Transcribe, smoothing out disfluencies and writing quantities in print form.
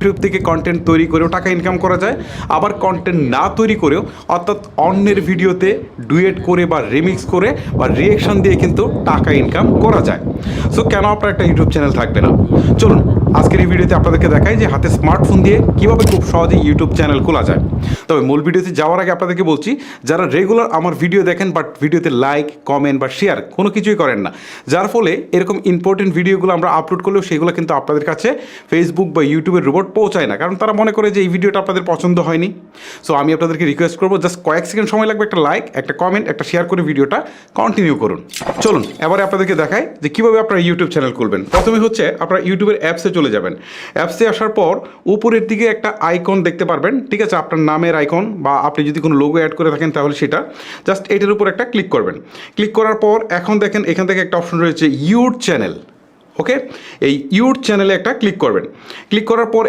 YouTube থেকে content তৈরি করেও টাকা ইনকাম করা যায়, আবার কন্টেন্ট না তৈরি করেও অর্থাৎ অন্যের ভিডিওতে ডুয়েট করে বা রিমিক্স করে বা রিয়েকশন দিয়ে কিন্তু টাকা ইনকাম করা যায়। সো কেন আপনার একটা ইউটিউব চ্যানেল থাকবে না? চলুন আজকের এই ভিডিওতে আপনাদেরকে দেখাই যে হাতে স্মার্টফোন দিয়ে কীভাবে খুব সহজে ইউটিউব চ্যানেল খোলা যায়। তবে মূল ভিডিওতে যাওয়ার আগে আপনাদেরকে বলছি, যারা রেগুলার আমার ভিডিও দেখেন বাট ভিডিওতে লাইক কমেন্ট বা শেয়ার কোনো কিছুই করেন না, যার ফলে এরকম ইম্পর্টেন্ট ভিডিওগুলো আমরা আপলোড করলেও সেগুলো কিন্তু আপনাদের কাছে ফেসবুক বা ইউটিউবের রোবট পৌঁছায় না, কারণ তারা মনে করে যে এই ভিডিওটা আপনাদের পছন্দ হয়নি। সো আমি আপনাদেরকে রিকোয়েস্ট করবো, জাস্ট কয়েক সেকেন্ড সময় লাগবে, একটা লাইক একটা কমেন্ট একটা শেয়ার করে ভিডিওটা কন্টিনিউ করুন। চলুন এবারে আপনাদেরকে দেখাই যে কীভাবে আপনারা ইউটিউব চ্যানেল খুলবেন। প্রথমে হচ্ছে আপনারা ইউটিউবের অ্যাপসে চলে যাবেন। অ্যাপসে আসার পর উপরের দিকে একটা আইকন দেখতে পারবেন, ঠিক আছে, আপনার নামের আইকন বা আপনি যদি কোনো লোগো অ্যাড করে থাকেন তাহলে সেটা জাস্ট এটার উপর একটা ক্লিক করবেন। ক্লিক করার পর এখন দেখেন এখান থেকে একটা অপশন রয়েছে ইউর চ্যানেল। ওকে, এই ইউর চ্যানেলে একটা ক্লিক করবেন। ক্লিক করার পর